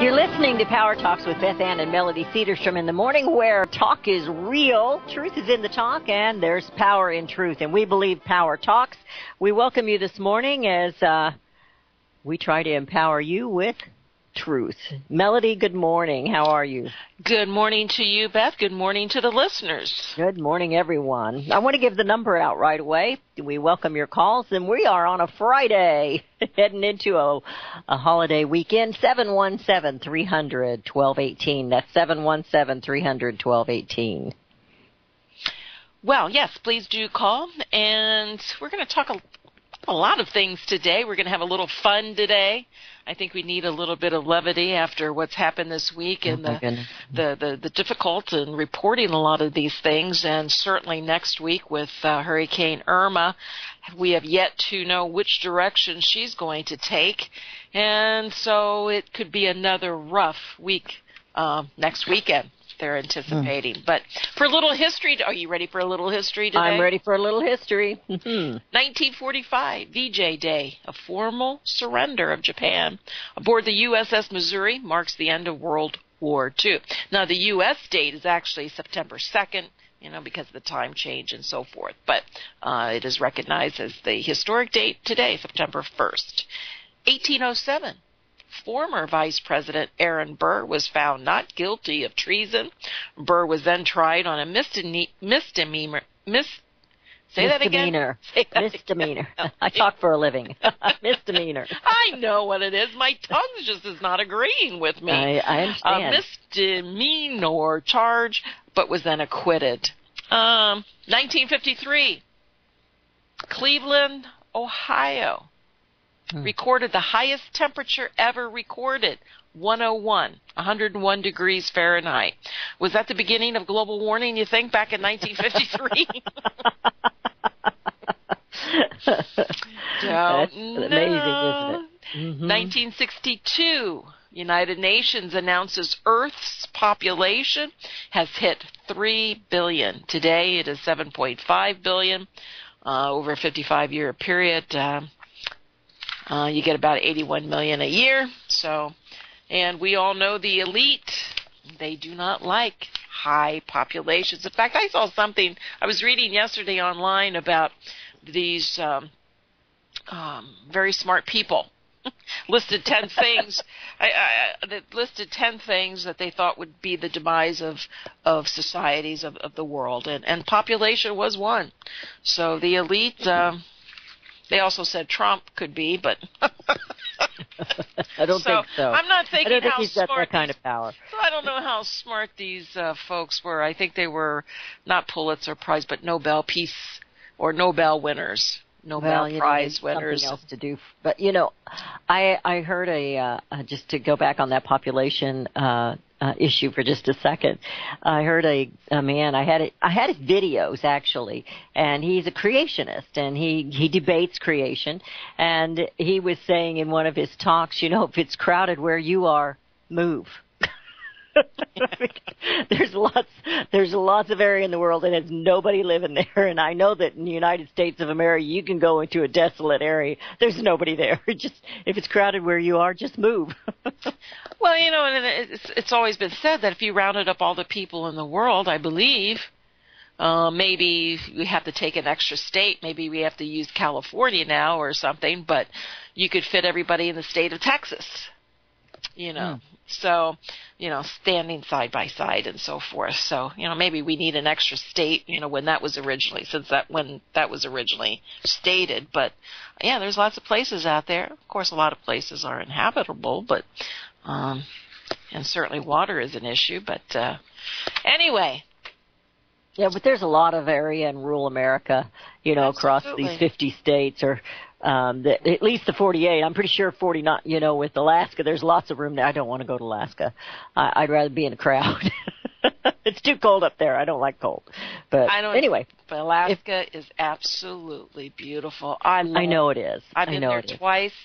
You're listening to Power Talks with Beth Ann and Melody Cedarstrom in the morning, where talk is real, truth is in the talk, and there's power in truth. And we believe Power Talks. We welcome you this morning as we try to empower you with truth. Melody, good morning. How are you? Good morning to you, Beth. Good morning to the listeners. Good morning, everyone. I want to give the number out right away. We welcome your calls, and we are on a Friday, heading into a holiday weekend, 717-300-1218. That's 717-300-1218. Well, yes, please do call, and we're going to talk a lot of things today. We're going to have a little fun today. I think we need a little bit of levity after what's happened this week and the difficult in reporting a lot of these things, and certainly next week with Hurricane Irma. We have yet to know which direction she's going to take, and so it could be another rough week next weekend. They're anticipating. But for a little history, are you ready for a little history today? I'm ready for a little history. 1945, VJ Day, a formal surrender of Japan aboard the USS Missouri marks the end of World War II. Now, the U.S. date is actually September 2nd, because of the time change and so forth. But it is recognized as the historic date today, September 1st. 1807. Former Vice President Aaron Burr was found not guilty of treason. Burr was then tried on a misdemeanor. Say that again. Misdemeanor. I talk for a living. Misdemeanor. I know what it is. My tongue just is not agreeing with me. I understand. A misdemeanor charge, but was then acquitted. 1953, Cleveland, Ohio. Recorded the highest temperature ever recorded, 101 degrees Fahrenheit. Was that the beginning of global warming, you think, back in 1953? That's amazing, isn't it? 1962, United Nations announces Earth's population has hit 3 billion. Today it is 7.5 billion. Over a 55-year period, you get about 81 million a year. And we all know the elite, they do not like high populations. In fact, I saw something, I was reading yesterday online about these very smart people listed 10 things. That listed 10 things that they thought would be the demise of societies of the world, and population was one. So the elite. They also said Trump could be, but I don't think so. I'm not thinking I don't think how he's got smart that kind of power. So I don't know how smart these folks were. I think they were not Pulitzer Prize, but Nobel Peace or Nobel winners, Nobel Prize winners. Something else to do. But I heard just to go back on that population issue for just a second. I heard a man. I had his videos actually, and he's a creationist, and he debates creation. And he was saying in one of his talks, if it's crowded where you are, move. There's lots of area in the world and there's nobody living there, and I know that in the United States of America you can go into a desolate area, there's nobody there. Just if it's crowded where you are, just move. Well, and it's always been said that if you rounded up all the people in the world, I believe maybe we have to take an extra state, maybe we have to use California now or something, but you could fit everybody in the state of Texas. So, standing side by side and so forth. So, maybe we need an extra state, when that was originally stated. But, yeah, there's lots of places out there. Of course, a lot of places are inhabitable, but, and certainly water is an issue. But, anyway. Yeah, but there's a lot of area in rural America, across these 50 states or at least the 48. I'm pretty sure 49, with Alaska, there's lots of room there. I don't want to go to Alaska. I'd rather be in a crowd. It's too cold up there. I don't like cold. But anyway. But Alaska is absolutely beautiful. I know it is. I've been there twice,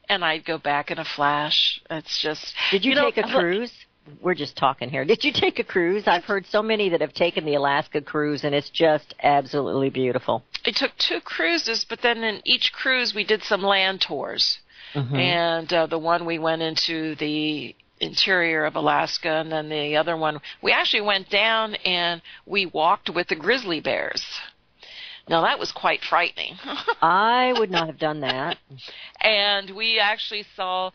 and I'd go back in a flash. It's just... Did you take a cruise? We're just talking here. Did you take a cruise? I've heard so many that have taken the Alaska cruise, and it's just absolutely beautiful. I took 2 cruises, but then in each cruise we did some land tours. Mm-hmm. And the one we went into the interior of Alaska, and then the other one, we actually went down and we walked with the grizzly bears. Now, that was quite frightening. I would not have done that. And we actually saw,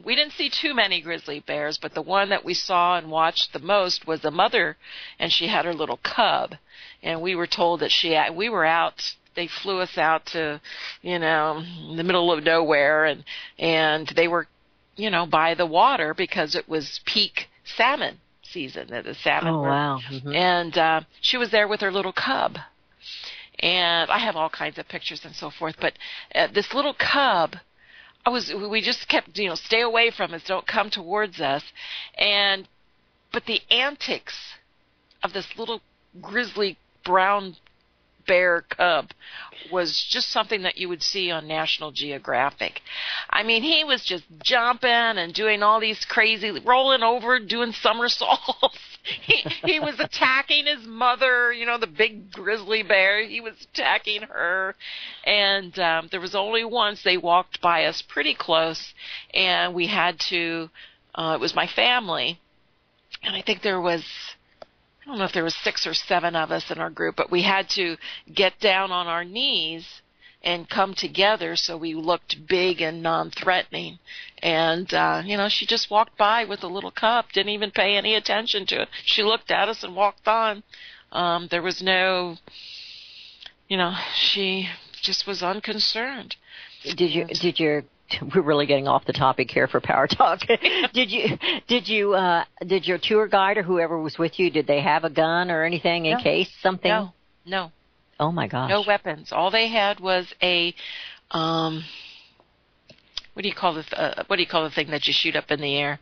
we didn't see too many grizzly bears, but the one that we saw and watched the most was a mother, and she had her little cub. And we were told that we were out, they flew us out to, in the middle of nowhere, and they were, by the water because it was peak salmon season. The salmon were. Wow. Mm-hmm. And she was there with her little cub. And I have all kinds of pictures and so forth, but this little cub, we just kept, stay away from us, don't come towards us. But the antics of this little grizzly brown bear cub was just something that you would see on National Geographic. I mean, he was just jumping and doing all these crazy, rolling over, doing somersaults. He was attacking his mother, the big grizzly bear. He was attacking her. And there was only once they walked by us pretty close, and we had to, it was my family, and I think I don't know if there was 6 or 7 of us in our group, but we had to get down on our knees and come together so we looked big and non-threatening. And, she just walked by with a little cub, didn't even pay any attention to it. She looked at us and walked on. There was no, she just was unconcerned. We're really getting off the topic here for Power Talk. Did your tour guide or whoever was with you, did they have a gun or anything in case something? No. Oh my gosh. No weapons. All they had was a, what do you call the thing that you shoot up in the air?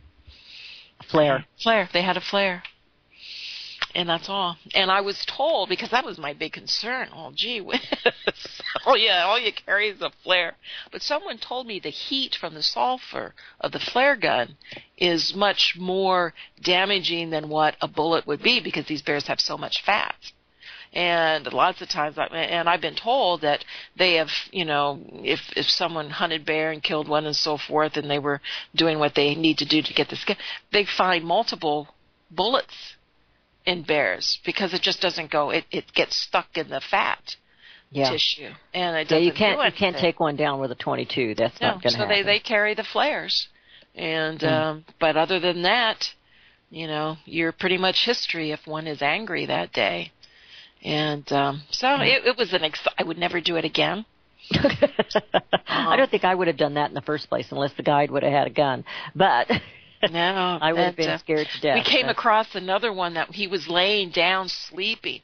Flare. Flare. They had a flare. And that's all. And I was told, because that was my big concern, gee whiz. All you carry is a flare. But someone told me the heat from the sulfur of the flare gun is much more damaging than what a bullet would be, because these bears have so much fat. And lots of times, and I've been told that they have, if someone hunted bear and killed one and so forth, and they were doing what they need to do to get the skin, they find multiple bullets in bears because it just doesn't go. It gets stuck in the fat tissue, and it doesn't you can't do anything. You can't take one down with a .22. That's not going to happen. So they carry the flares, and but other than that, you're pretty much history if one is angry that day. And it was I would never do it again. I don't think I would have done that in the first place unless the guide would have had a gun. But no, I would have been scared to death. We came across another one that he was laying down sleeping,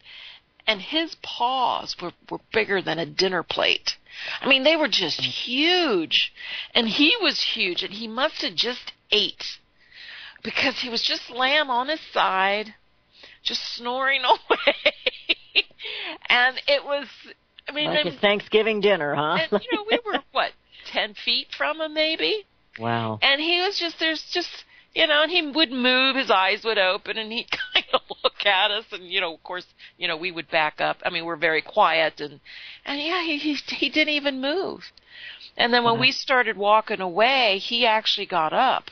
and his paws were bigger than a dinner plate. I mean, they were just huge, and he was huge, and he must have just ate because he was just laying on his side, just snoring away. And it was, like his Thanksgiving dinner, huh? And, we were, 10 feet from him maybe? Wow. And he was and he would move, his eyes would open, and he'd kind of look at us, and, of course, we would back up. We're very quiet, and he didn't even move. And then when we started walking away, he actually got up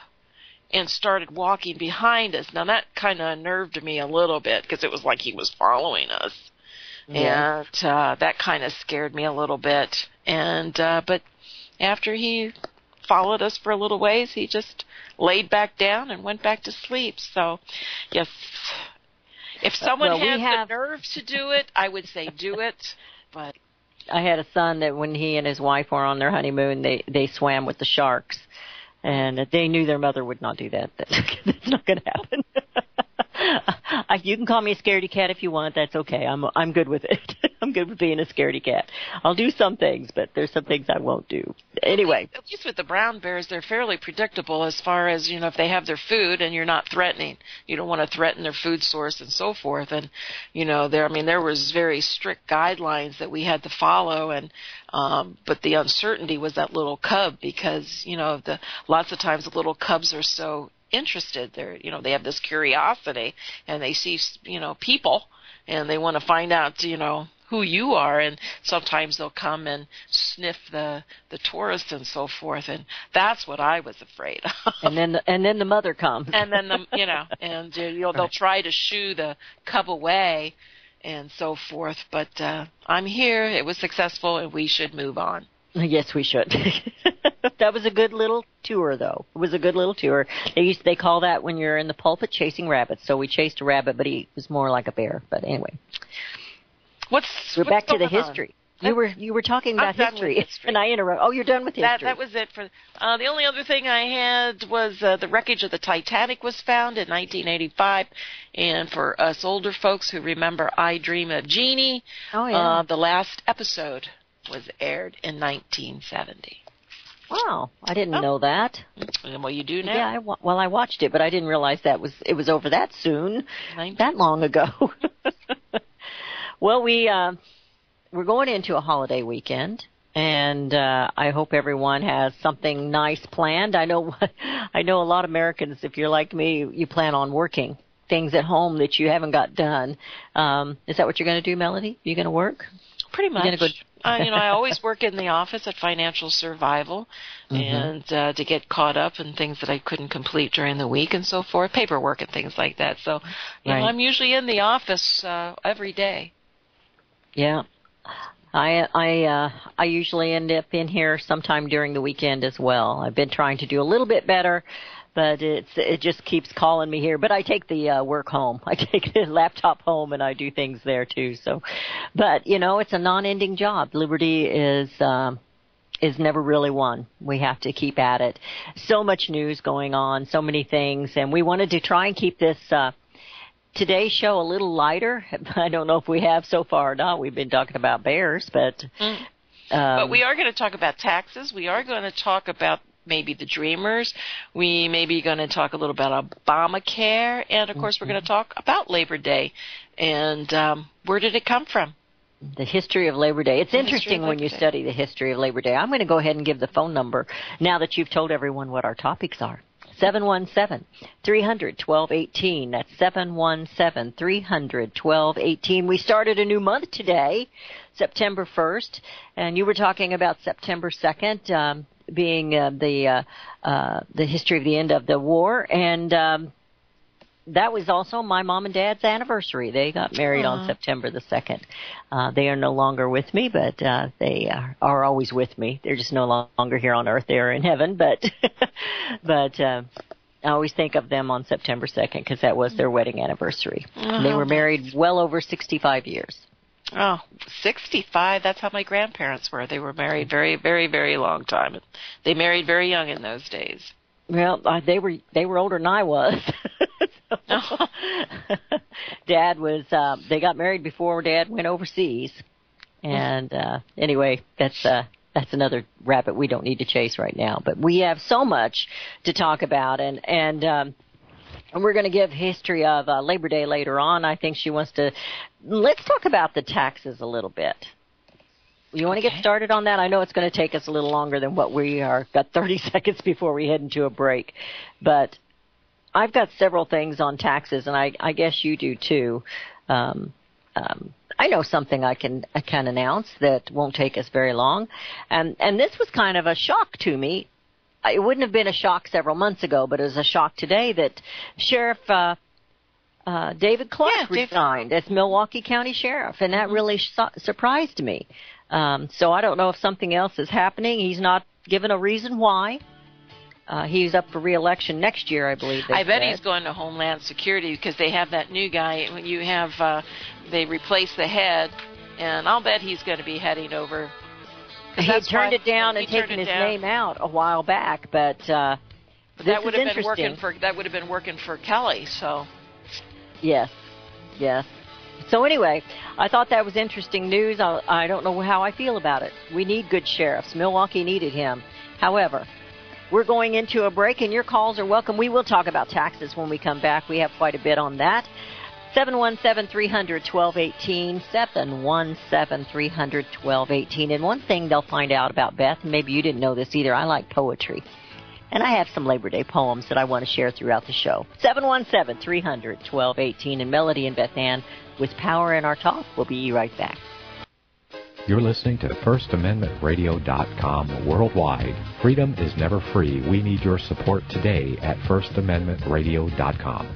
and started walking behind us. Now, that kind of unnerved me a little bit, because it was like he was following us. Yeah. And that kind of scared me a little bit. And but after he followed us for a little ways, he just laid back down and went back to sleep. So, yes, if someone has the nerve to do it, I would say do it. But I had a son that when he and his wife were on their honeymoon, they swam with the sharks. And they knew their mother would not do that. That's not going to happen. You can call me a scaredy cat if you want. That's okay. I'm good with it. I'm good with being a scaredy cat. I'll do some things, but there's some things I won't do. Anyway. At least with the brown bears, they're fairly predictable as far as, if they have their food and you're not threatening. You don't want to threaten their food source and so forth. And, there was very strict guidelines that we had to follow. And but the uncertainty was that little cub because, lots of times the little cubs are so interested. They have this curiosity, and they see, people, and they want to find out, who you are, and sometimes they'll come and sniff the tourists and so forth, and that's what I was afraid of. And then the mother comes. And then they'll try to shoo the cub away and so forth, but I'm here. It was successful, and we should move on. Yes, we should. That was a good little tour, though. It was a good little tour. They call that when you're in the pulpit chasing rabbits. So we chased a rabbit, but he was more like a bear. But anyway, we're back to the history. You were talking about history, and I interrupted. Oh, you're done with history. That was it for the only other thing I had was the wreckage of the Titanic was found in 1985, and for us older folks who remember I Dream of Jeannie, the last episode was aired in 1970. Wow, I didn't know that. Well, you do now. Yeah, I watched it, but I didn't realize it was over that soon, that long ago. Well, we're going into a holiday weekend, and I hope everyone has something nice planned. I know a lot of Americans, if you're like me, you plan on working things at home that you haven't got done. Is that what you're going to do, Melody? You going to work? Pretty much. I always work in the office at Financial Survival, and to get caught up in things that I couldn't complete during the week and so forth, paperwork and things like that. So, I'm usually in the office every day. Yeah. I usually end up in here sometime during the weekend as well. I've been trying to do a little bit better, but it just keeps calling me here. But I take the work home. I take the laptop home, and I do things there too. So, but it's a non-ending job. Liberty is never really won. We have to keep at it. So much news going on, so many things, and we wanted to try and keep this today's show a little lighter. I don't know if we have so far or not. We've been talking about bears, but we are going to talk about taxes. We are going to talk about maybe the Dreamers. We may be going to talk a little about Obamacare, and of course we're going to talk about Labor Day and where did it come from? The history of Labor Day. It's interesting when you study the history of Labor Day. I'm going to go ahead and give the phone number now that you've told everyone what our topics are. 717-300-1218. That's 717-300-1218. We started a new month today, September 1st, and you were talking about September 2nd being the history of the end of the war, and that was also my mom and dad's anniversary. They got married on September the 2nd. They are no longer with me, but they are always with me. They're just no longer here on earth. They are in heaven, but I always think of them on September 2nd because that was their wedding anniversary. They were married well over 65 years. Oh, 65. That's how my grandparents were. They were married very, very, very long time. They married very young in those days. Well, they were older than I was. Dad was. They got married before Dad went overseas, and anyway, that's another rabbit we don't need to chase right now. But we have so much to talk about, and we're going to give history of Labor Day later on. I think she wants to. Let's talk about the taxes a little bit. You want to get started on that? I know it's going to take us a little longer than what we are. Got 30 seconds before we head into a break. But I've got several things on taxes, and I guess you do too. I know something I can announce that won't take us very long. And this was kind of a shock to me. It wouldn't have been a shock several months ago, but it was a shock today that Sheriff David Clark resigned as Milwaukee County Sheriff, and that really surprised me. So I don't know if something else is happening. He's not given a reason why. He's up for re-election next year, I believe. I bet he's going to Homeland Security because they have that new guy. You have they replace the head, and I'll bet he's going to be heading over. He turned it down and taken his name out a while back, but that would have been working for Kelly. So yes. So anyway, I thought that was interesting news. I don't know how I feel about it. We need good sheriffs. Milwaukee needed him. However, we're going into a break, and your calls are welcome. We will talk about taxes when we come back. We have quite a bit on that. 717-300-1218, 717-300-1218. And one thing they'll find out about Beth, and maybe you didn't know this either, I like poetry. And I have some Labor Day poems that I want to share throughout the show. 717-300-1218. And Melody and Beth Ann with Power in Our Talk. We'll be right back. You're listening to FirstAmendmentRadio.com worldwide. Freedom is never free. We need your support today at FirstAmendmentRadio.com.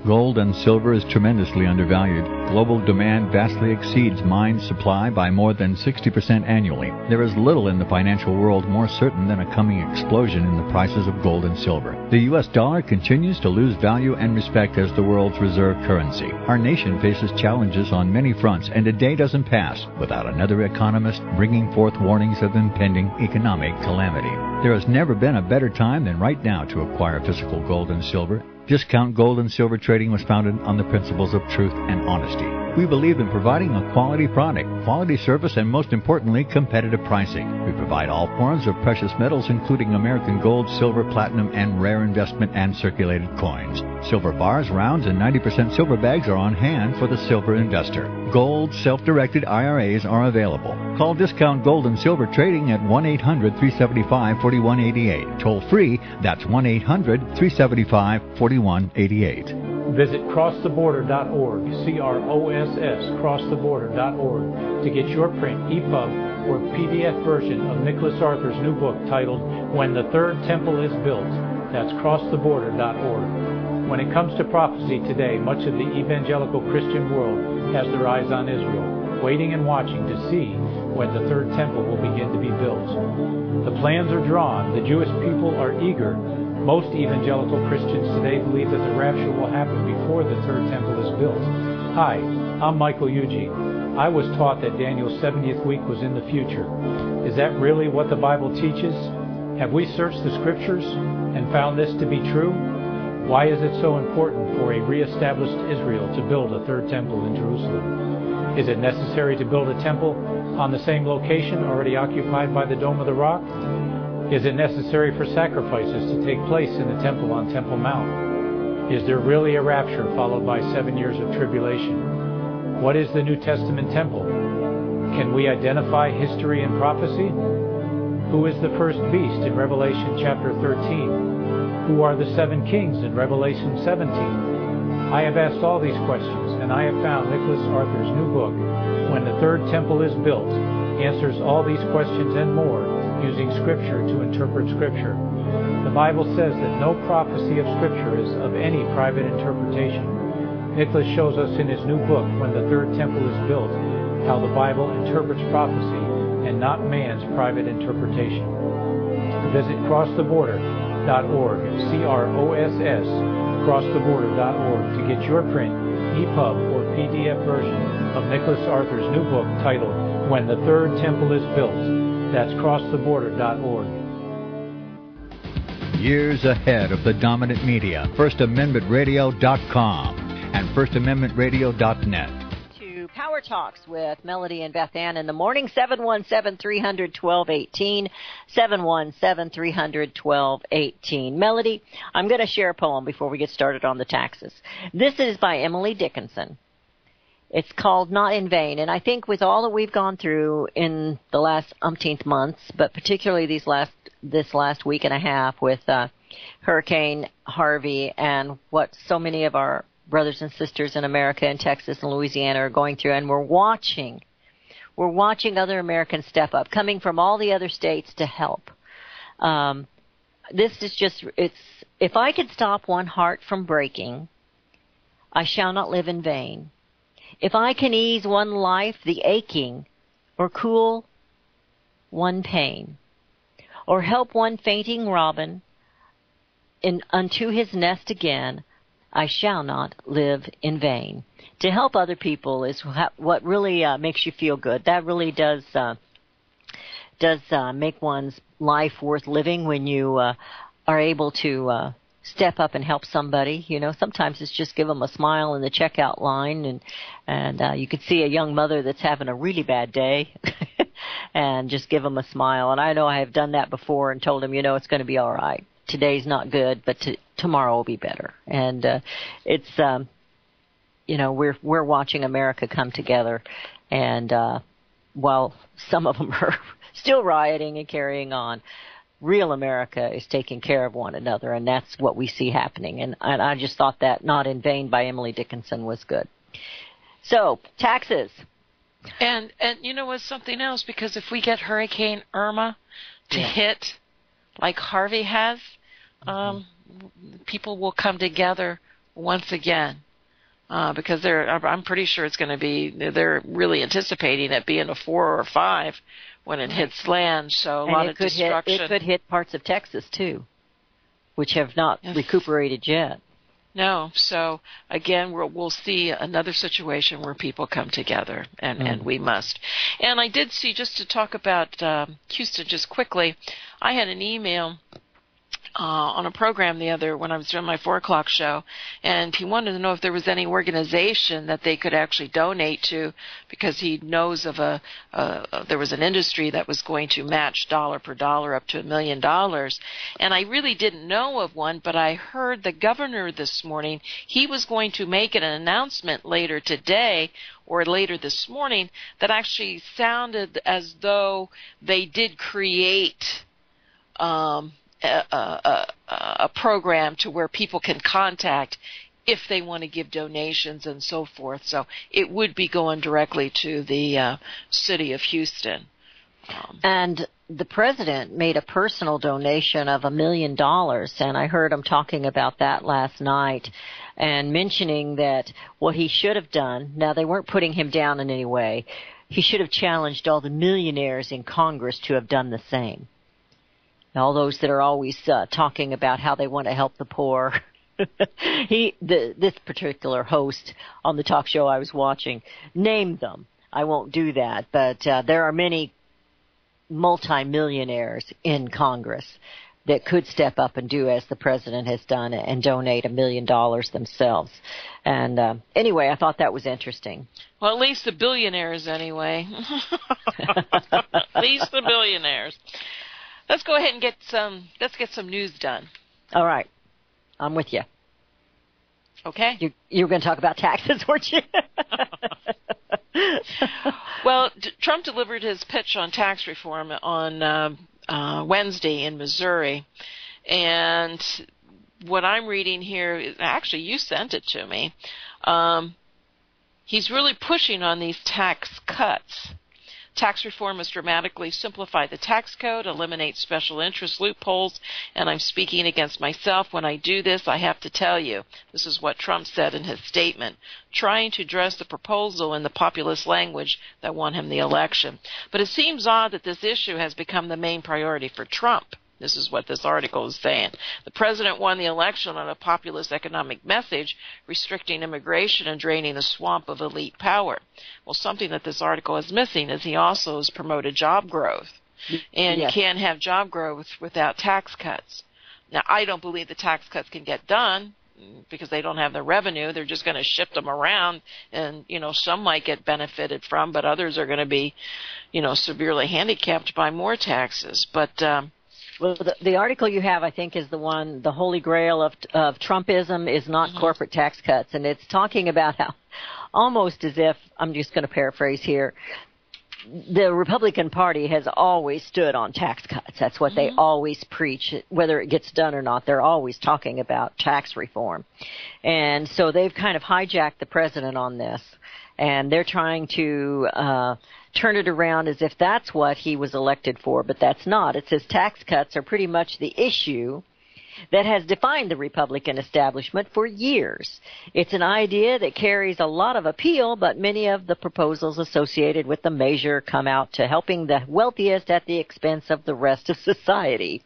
Gold and silver is tremendously undervalued. Global demand vastly exceeds mine supply by more than 60% annually. There is little in the financial world more certain than a coming explosion in the prices of gold and silver. The U.S. dollar continues to lose value and respect as the world's reserve currency. Our nation faces challenges on many fronts, and a day doesn't pass without another economist bringing forth warnings of impending economic calamity. There has never been a better time than right now to acquire physical gold and silver. Discount Gold and Silver Trading was founded on the principles of truth and honesty. We believe in providing a quality product, quality service, and most importantly, competitive pricing. We provide all forms of precious metals, including American gold, silver, platinum, and rare investment and circulated coins. Silver bars, rounds, and 90% silver bags are on hand for the silver investor. Gold self-directed IRAs are available. Call Discount Gold and Silver Trading at 1-800-375-4188. Toll free, that's 1-800-375-4188. Visit crosstheborder.org, C-R-O-S-S, crosstheborder.org, to get your print, EPUB, or PDF version of Nicholas Arthur's new book titled When the Third Temple is Built. That's crosstheborder.org. When it comes to prophecy today, much of the evangelical Christian world has their eyes on Israel, waiting and watching to see when the third temple will begin to be built. The plans are drawn. The Jewish people are eager. Most evangelical Christians today believe that the rapture will happen before the third temple is built. Hi, I'm Michael Yuji. I was taught that Daniel's 70th week was in the future. Is that really what the Bible teaches? Have we searched the Scriptures and found this to be true? Why is it so important for a reestablished Israel to build a third temple in Jerusalem? Is it necessary to build a temple on the same location already occupied by the Dome of the Rock? Is it necessary for sacrifices to take place in the temple on Temple Mount? Is there really a rapture followed by 7 years of tribulation? What is the New Testament temple? Can we identify history and prophecy? Who is the first beast in Revelation chapter 13? Who are the 7 kings in Revelation 17? I have asked all these questions, and I have found Nicholas Arthur's new book, When the Third Temple is Built, answers all these questions and more using Scripture to interpret Scripture. The Bible says that no prophecy of Scripture is of any private interpretation. Nicholas shows us in his new book, When the Third Temple is Built, how the Bible interprets prophecy and not man's private interpretation. Visit crosstheborder.org, C-R-O-S-S, crosstheborder.org, to get your print, EPUB, or PDF version of Nicholas Arthur's new book titled When the Third Temple is Built. That's crosstheborder.org. Years ahead of the dominant media, FirstAmendmentRadio.com and FirstAmendmentRadio.net. Power Talks with Melody and Beth Ann in the morning, 717-300-1218, 717-300-1218. Melody, I'm going to share a poem before we get started on the taxes. This is by Emily Dickinson. It's called Not in Vain, and I think with all that we've gone through in the last umpteenth months, but particularly this last week and a half with Hurricane Harvey and what so many of our brothers and sisters in America and Texas and Louisiana are going through, and we're watching other Americans step up, coming from all the other states to help. This is just, if I could stop one heart from breaking, I shall not live in vain. If I can ease one life the aching, or cool one pain, or help one fainting robin unto his nest again, I shall not live in vain. To help other people is what really makes you feel good. That really does make one's life worth living when you are able to step up and help somebody. You know, sometimes it's just give them a smile in the checkout line, and you could see a young mother that's having a really bad day and just give them a smile. And I know I have done that before and told them, you know, it's going to be all right. Today's not good, but tomorrow will be better. And it's, you know, we're watching America come together. And while some of them are still rioting and carrying on, real America is taking care of one another, and that's what we see happening. And I just thought that Not in Vain by Emily Dickinson was good. So, taxes. And you know what's something else? Because if we get Hurricane Irma to hit like Harvey has, people will come together once again. Because I'm pretty sure it's going to be, they're really anticipating it being a 4 or 5 when it hits land, so a lot of destruction. It could hit parts of Texas, too, which have not recuperated yet. No, so again, we'll see another situation where people come together, and we must. And I did see, just to talk about Houston just quickly, I had an email on a program when I was doing my 4 o'clock show, and he wanted to know if there was any organization that they could actually donate to, because he knows of there was an industry that was going to match dollar per dollar up to $1 million. And I really didn't know of one, but I heard the governor this morning, he was going to make an announcement later today or later this morning that actually sounded as though they did create a program to where people can contact if they want to give donations and so forth. So it would be going directly to the city of Houston. And the president made a personal donation of $1 million, and I heard him talking about that last night and mentioning that what he should have done, now they weren't putting him down in any way, he should have challenged all the millionaires in Congress to have done the same. All those that are always talking about how they want to help the poor. This particular host on the talk show I was watching named them. I won't do that, but there are many multimillionaires in Congress that could step up and do as the president has done and donate $1 million themselves. And anyway, I thought that was interesting. Well, at least the billionaires anyway. At least the billionaires. Let's go ahead and get some news done. All right. I'm with you. Okay. You were going to talk about taxes, weren't you? Well, Trump delivered his pitch on tax reform on Wednesday in Missouri. And what I'm reading here, actually you sent it to me, he's really pushing on these tax cuts. Tax reform must dramatically simplify the tax code, eliminate special interest loopholes, and I'm speaking against myself. When I do this, I have to tell you, this is what Trump said in his statement, trying to address the proposal in the populist language that won him the election. But it seems odd that this issue has become the main priority for Trump. This is what this article is saying. The president won the election on a populist economic message, restricting immigration and draining the swamp of elite power. Well, something that this article is missing is he also has promoted job growth. And you can't have job growth without tax cuts. Now, I don't believe the tax cuts can get done because they don't have the revenue. They're just going to shift them around, and, some might get benefited from, but others are going to be, severely handicapped by more taxes. But well, the article you have, I think, is the one, the holy grail of Trumpism is not corporate tax cuts. And it's talking about how, almost as if, I'm just going to paraphrase here, the Republican Party has always stood on tax cuts. That's what they always preach. Whether it gets done or not, they're always talking about tax reform. And so they've kind of hijacked the president on this. And they're trying to turn it around as if that's what he was elected for, but that's not. It says tax cuts are pretty much the issue that has defined the Republican establishment for years. It's an idea that carries a lot of appeal, but many of the proposals associated with the measure come out to helping the wealthiest at the expense of the rest of society.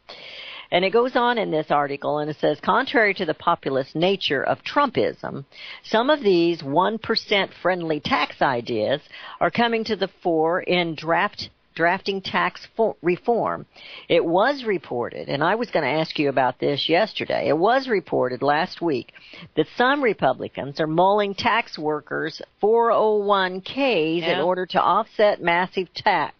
And it goes on in this article, and it says, contrary to the populist nature of Trumpism, some of these 1% friendly tax ideas are coming to the fore in drafting tax reform. It was reported, and I was going to ask you about this yesterday, it was reported last week that some Republicans are mulling tax workers' 401ks in order to offset massive cuts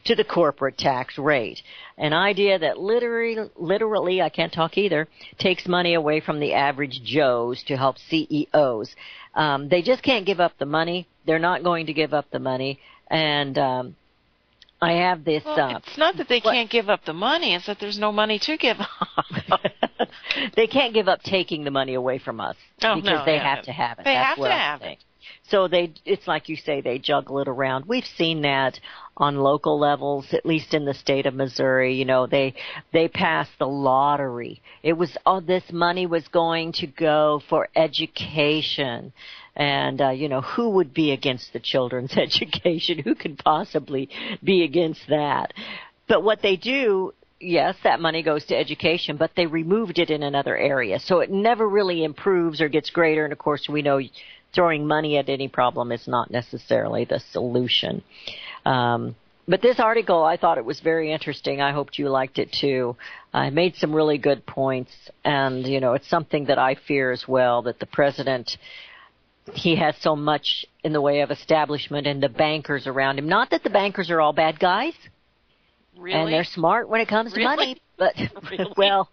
to the corporate tax rate. An idea that literally, I can't talk either, takes money away from the average Joes to help CEOs. They just can't give up the money. They're not going to give up the money. And I have this... Well, it's not that they can't give up the money. It's that there's no money to give up. They can't give up taking the money away from us because they have to have it. They have to have it. So it's like you say, they juggle it around. We've seen that on local levels, at least in the state of Missouri. You know, they passed the lottery. It was, this money was going to go for education. And, who would be against the children's education? Who could possibly be against that? But what they do, yes, that money goes to education, but they removed it in another area. So it never really improves or gets greater. And, of course, we know throwing money at any problem is not necessarily the solution. But this article, I thought it was very interesting. I hoped you liked it too. I made some really good points. And, it's something that I fear as well, that the president, he has so much in the way of establishment and the bankers around him. Not that the bankers are all bad guys. Really? And they're smart when it comes to money. But, really? Well,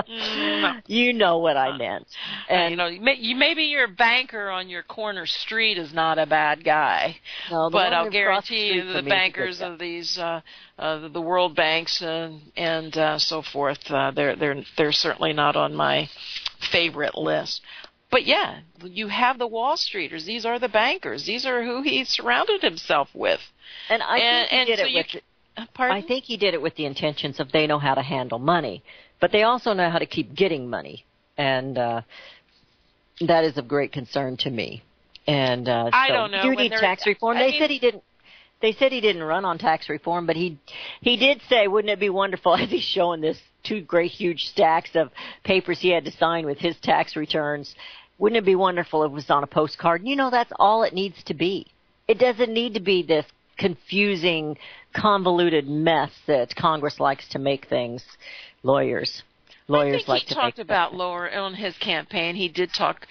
no. You know what I meant. And maybe your banker on your corner street is not a bad guy. No, but I'll guarantee you the bankers of these, the world banks and so forth, they're certainly not on my favorite list. But yeah, you have the Wall Streeters. These are the bankers. These are who he surrounded himself with. And I think he did it with. Pardon? I think he did it with the intentions of they know how to handle money, but they also know how to keep getting money, and that is of great concern to me. And I don't know. Do need tax reform? They said he didn't. They said he didn't run on tax reform, but he did say, wouldn't it be wonderful, as he's showing this two great huge stacks of papers he had to sign with his tax returns, wouldn't it be wonderful if it was on a postcard? That's all it needs to be. It doesn't need to be this confusing, convoluted mess that Congress likes to make things. Lawyers like to make. He talked about lower on his campaign. He didn't talk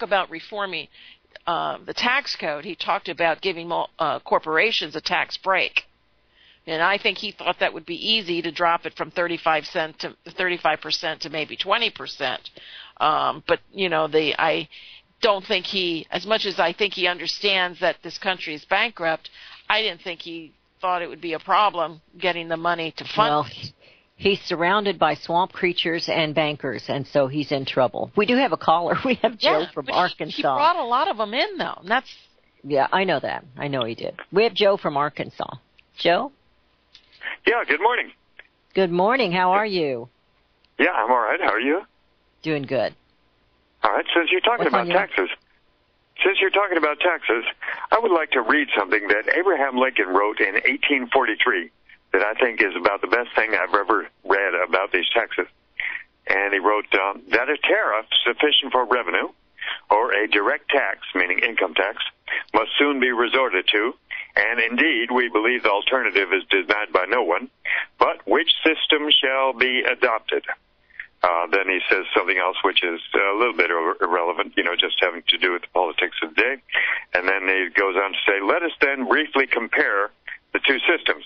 about reforming the tax code. He talked about giving corporations a tax break. And I think he thought that would be easy to drop it from 35% to maybe 20%. But I don't think as much as I think he understands that this country is bankrupt, I didn't think he thought it would be a problem getting the money to fund. Well, he's surrounded by swamp creatures and bankers, and so he's in trouble. We do have a caller. We have Joe from Arkansas. He brought a lot of them in, though. And that's. Yeah, I know that. I know he did. We have Joe from Arkansas. Joe? Yeah, good morning. Good morning. How are you? Yeah, I'm all right. How are you? Doing good. All right, since you're talking about taxes, I would like to read something that Abraham Lincoln wrote in 1843 that I think is about the best thing I've ever read about these taxes. And he wrote that a tariff sufficient for revenue, or a direct tax, meaning income tax, must soon be resorted to, and indeed we believe the alternative is denied by no one, but which system shall be adopted? Then he says something else which is a little bit irrelevant, just having to do with the politics of the day. And then he goes on to say, let us then briefly compare the two systems.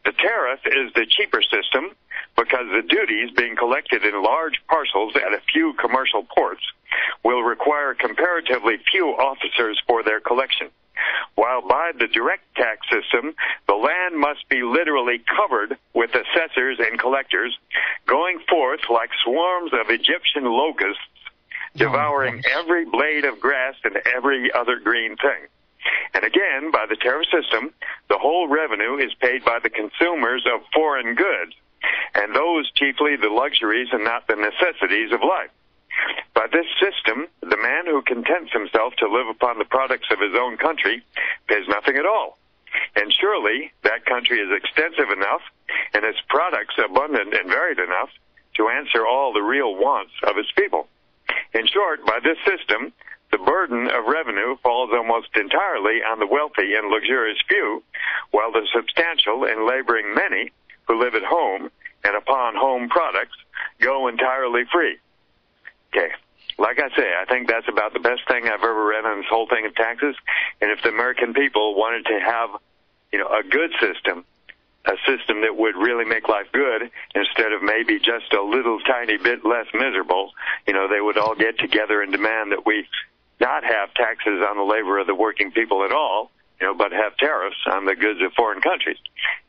The tariff is the cheaper system because the duties being collected in large parcels at a few commercial ports will require comparatively few officers for their collection. While by the direct tax system, the land must be literally covered with assessors and collectors, going forth like swarms of Egyptian locusts, devouring every blade of grass and every other green thing. And again, by the tariff system, the whole revenue is paid by the consumers of foreign goods, and those chiefly the luxuries and not the necessities of life. By this system, the man who contents himself to live upon the products of his own country pays nothing at all. And surely that country is extensive enough and its products abundant and varied enough to answer all the real wants of its people. In short, by this system, the burden of revenue falls almost entirely on the wealthy and luxurious few, while the substantial and laboring many who live at home and upon home products go entirely free. Okay. Like I say, I think that's about the best thing I've ever read on this whole thing of taxes. And if the American people wanted to have, a good system, a system that would really make life good instead of maybe just a little tiny bit less miserable, they would all get together and demand that we not have taxes on the labor of the working people at all, but have tariffs on the goods of foreign countries.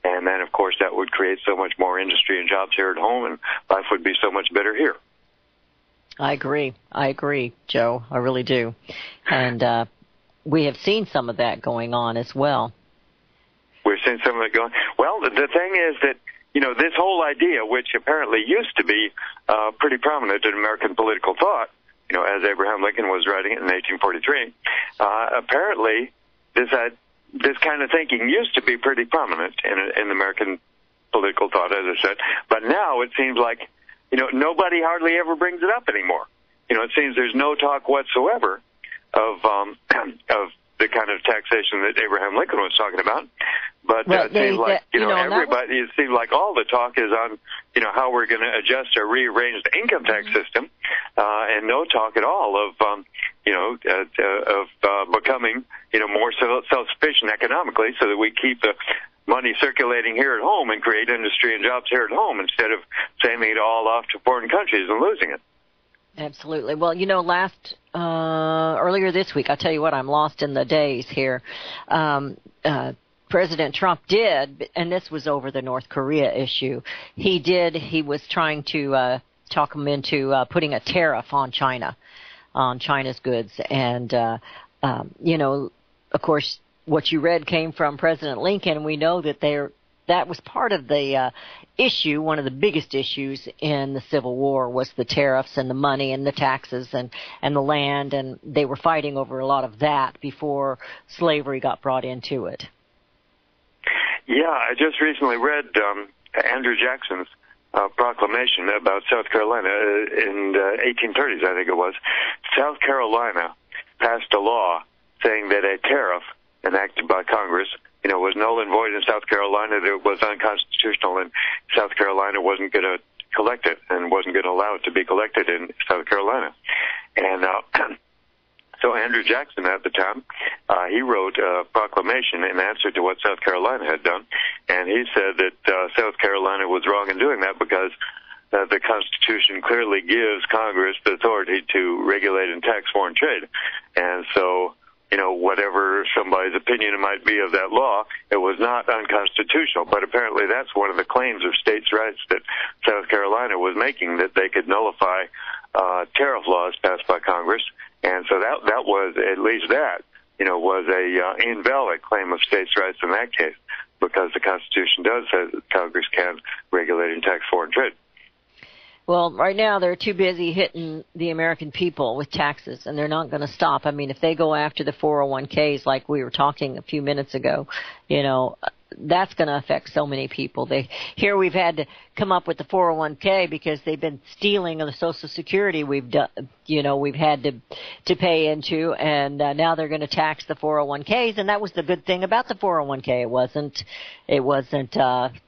And then, of course, that would create so much more industry and jobs here at home, and life would be so much better here. I agree, Joe. I really do. And we have seen some of that going on as well. We're seeing some of it going. Well, the thing is that, this whole idea, which apparently used to be pretty prominent in American political thought, as Abraham Lincoln was writing it in 1843, apparently this kind of thinking used to be pretty prominent in American political thought, as I said. But now it seems like, nobody hardly ever brings it up anymore. It seems there's no talk whatsoever of the kind of taxation that Abraham Lincoln was talking about. But it seems like, everybody, it seems like all the talk is on, how we're going to adjust or rearrange the income tax system, and no talk at all of, becoming, more self-sufficient economically so that we keep the money circulating here at home and create industry and jobs here at home instead of sending it all off to foreign countries and losing it. Absolutely. Well, earlier this week, I'll tell you what, I'm lost in the days here. President Trump did, and this was over the North Korea issue. He was trying to talk him into putting a tariff on China's goods. And, of course, what you read came from President Lincoln. We know that that was part of the issue. One of the biggest issues in the Civil War was the tariffs and the money and the taxes and the land, and they were fighting over a lot of that before slavery got brought into it. Yeah, I just recently read Andrew Jackson's proclamation about South Carolina in the 1830s, I think it was. South Carolina passed a law saying that a tariff enacted by Congress, was null and void in South Carolina, that it was unconstitutional, and South Carolina wasn't going to collect it and wasn't going to allow it to be collected in South Carolina. And so Andrew Jackson at the time, he wrote a proclamation in answer to what South Carolina had done, and he said that South Carolina was wrong in doing that because the Constitution clearly gives Congress the authority to regulate and tax foreign trade. And so, whatever somebody's opinion might be of that law, it was not unconstitutional. But apparently that's one of the claims of states' rights that South Carolina was making, that they could nullify tariff laws passed by Congress. And so that was, at least that, was a invalid claim of states' rights in that case, because the Constitution does say that Congress can regulate and tax foreign trade. Well, right now they're too busy hitting the American people with taxes, and they're not going to stop. I mean, if they go after the 401ks like we were talking a few minutes ago, that's going to affect so many people. Here we've had to come up with the 401k because they've been stealing the Social Security we've had to pay into, and now they're going to tax the 401ks. And that was the good thing about the 401k. It wasn't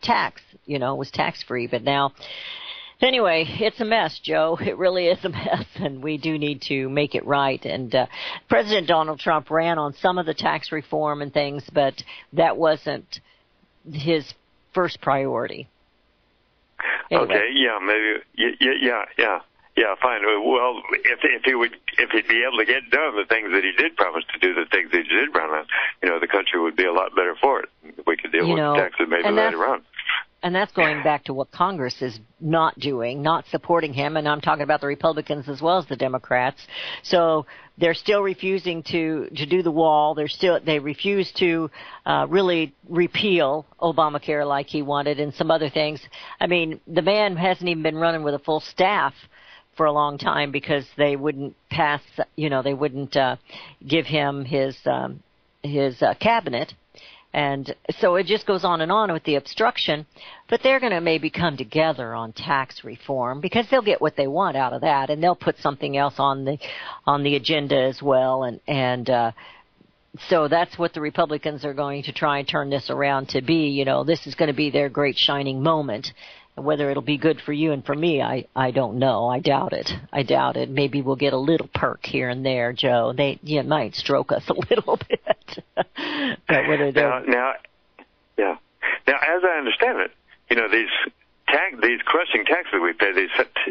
tax. It was tax free. But now, anyway, it's a mess, Joe. It really is a mess, and we do need to make it right. And President Donald Trump ran on some of the tax reform and things, but that wasn't his first priority. Anyway. Okay, yeah, maybe, yeah, fine. Well, if he'd be able to get done the things that he did promise to do, the things that he did promise, the country would be a lot better for it. We could deal with taxes maybe later on. And that's going back to what Congress is not doing, not supporting him. And I'm talking about the Republicans as well as the Democrats. So they're still refusing to do the wall. They refuse to really repeal Obamacare like he wanted and some other things. I mean, the man hasn't even been running with a full staff for a long time because they wouldn't pass, they wouldn't give him his cabinet. And so it just goes on and on with the obstruction, but they're going to maybe come together on tax reform because they'll get what they want out of that, and they'll put something else on the agenda as well, and so that's what the Republicans are going to try and turn this around to be. This is going to be their great shining moment. Whether it'll be good for you and for me, I don't know. I doubt it. Maybe we'll get a little perk here and there, Joe. They might stroke us a little bit. But whether now, as I understand it, these crushing taxes we pay, these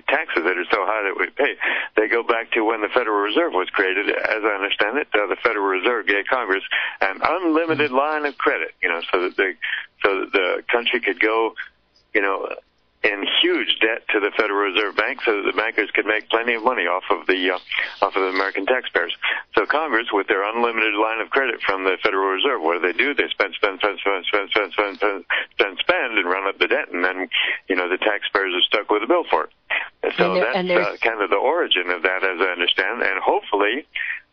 taxes that are so high that we pay, they go back to when the Federal Reserve was created. As I understand it, the Federal Reserve gave Congress an unlimited line of credit, so that the country could go, in huge debt to the Federal Reserve Bank so that the bankers could make plenty of money off of the American taxpayers. So Congress, with their unlimited line of credit from the Federal Reserve, what do? They spend, and run up the debt, and then, the taxpayers are stuck with a bill for it. So that's kind of the origin of that, as I understand, and hopefully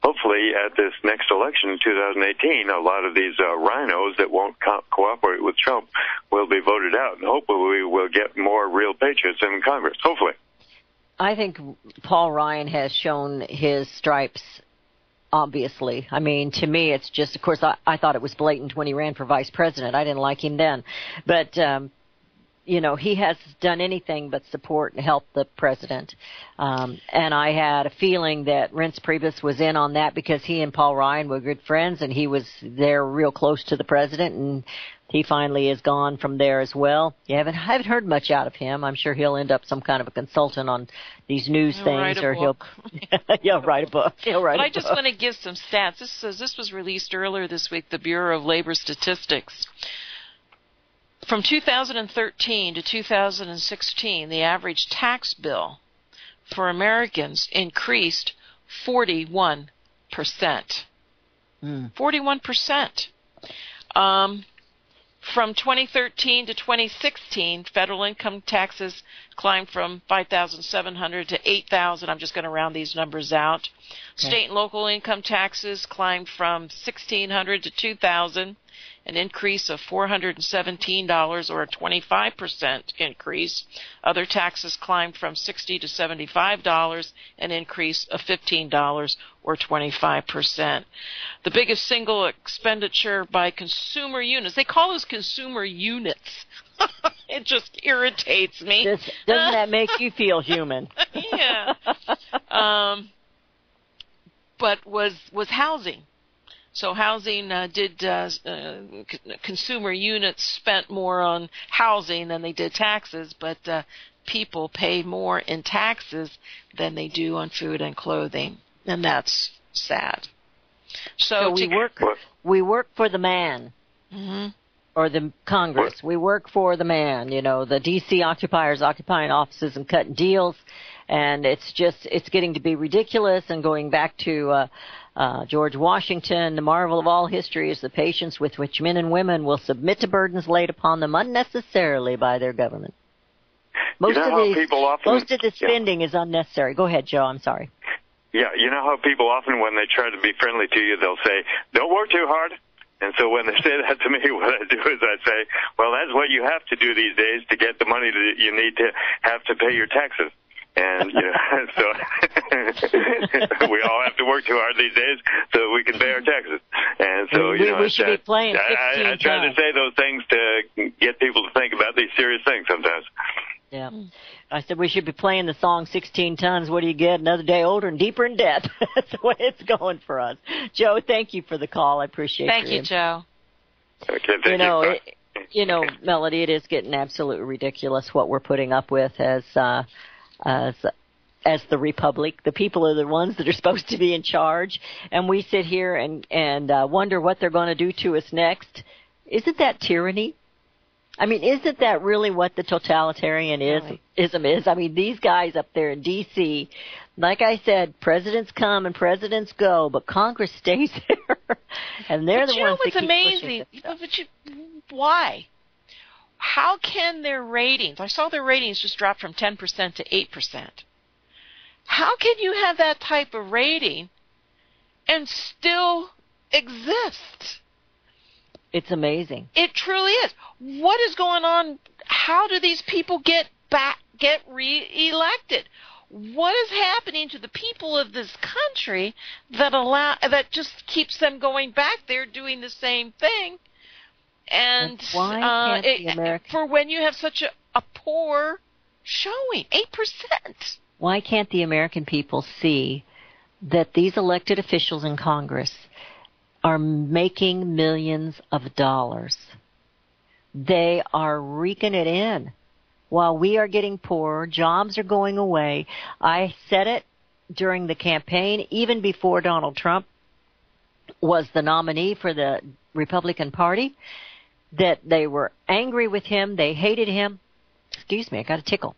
at this next election in 2018, a lot of these rhinos that won't cooperate with Trump will be voted out, and hopefully we will get more real patriots in Congress, hopefully. I think Paul Ryan has shown his stripes, obviously. I mean, to me, it's just, of course, I thought it was blatant when he ran for vice president. I didn't like him then. But, he has done anything but support and help the president. And I had a feeling that Reince Priebus was in on that because he and Paul Ryan were good friends, and he was there real close to the president, and he finally is gone from there as well. I haven't heard much out of him. I'm sure he'll end up some kind of a consultant on these news things, or he'll write a book. I just want to give some stats. This was released earlier this week, the Bureau of Labor Statistics. From 2013 to 2016, the average tax bill for Americans increased 41%. 41%. From 2013 to 2016, federal income taxes climbed from $5,700 to $8,000. I'm just going to round these numbers out. Okay. State and local income taxes climbed from $1,600 to $2,000, an increase of $417 or a 25% increase. Other taxes climbed from $60 to $75, an increase of $15 or 25%. The biggest single expenditure by consumer units, they call those consumer units. It just irritates me. Doesn't that make you feel human? Yeah. But was housing. So housing consumer units spent more on housing than they did taxes, but people pay more in taxes than they do on food and clothing, and that's sad. So we work for the man. Mm-hmm. Or the Congress. We work for the man. The D.C. occupiers occupying offices and cutting deals, and it's getting to be ridiculous. And going back to George Washington, the marvel of all history is the patience with which men and women will submit to burdens laid upon them unnecessarily by their government. Most of the spending is unnecessary. Go ahead, Joe. I'm sorry. Yeah, you know how people often, when they try to be friendly to you, they'll say, "Don't work too hard." And so when they say that to me, what I do is I say, well, that's what you have to do these days to get the money that you need to have to pay your taxes. And, so we all have to work too hard these days so that we can pay our taxes. And so, we should be playing 16 I try to say those things to get people to think about these serious things sometimes. Yeah. I said we should be playing the song 16 Tons, What Do You Get? Another Day Older and Deeper in Debt. That's the way it's going for us. Joe, thank you for the call. I appreciate it. Thank you, Joe. Okay, thank you. Melody, it is getting absolutely ridiculous what we're putting up with as the Republic. The people are the ones that are supposed to be in charge, and we sit here and wonder what they're going to do to us next. Isn't that tyranny? I mean, isn't that really what the totalitarianism is? I mean, these guys up there in D.C., like I said, presidents come and presidents go, but Congress stays there, and they're the ones that keep amazing. Why? How can their ratings? I saw their ratings just drop from 10% to 8%. How can you have that type of rating and still exist? It's amazing. It truly is. What is going on? How do these people get re-elected? What is happening to the people of this country that just keeps them going back there doing the same thing? And why can't for when you have such a poor showing, 8%. Why can't the American people see that these elected officials in Congress are making millions of dollars? They are raking it in while we are getting poorer. Jobs are going away. I said it during the campaign, even before Donald Trump was the nominee for the Republican Party, that they were angry with him. They hated him. excuse me, I got a tickle.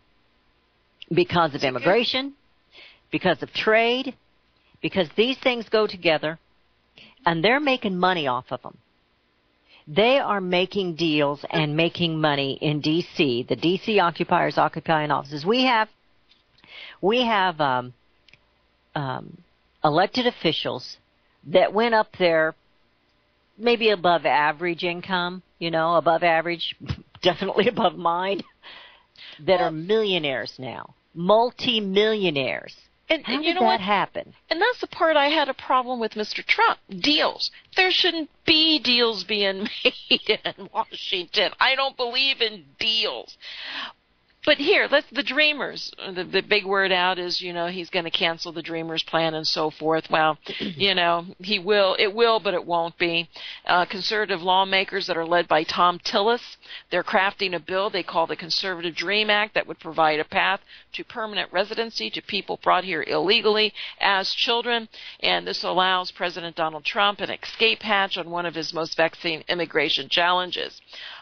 Because of immigration, because of trade, because these things go together, and they're making money off of them. They are making deals and making money in D.C. The D.C. occupiers occupying offices. We have elected officials that went up there maybe above average income, above average, definitely above mine, that are millionaires now, multi-millionaires. And how you did know that happen? And that's the part I had a problem with Mr. Trump. Deals. There shouldn't be deals being made in Washington. I don't believe in deals. But here, the Dreamers. The big word out is, he's going to cancel the Dreamers plan and so forth. Well, he will. It will, but it won't be. Conservative lawmakers that are led by Tom Tillis, they're crafting a bill they call the Conservative Dream Act that would provide a path to permanent residency to people brought here illegally as children. And this allows President Donald Trump an escape hatch on one of his most vexing immigration challenges.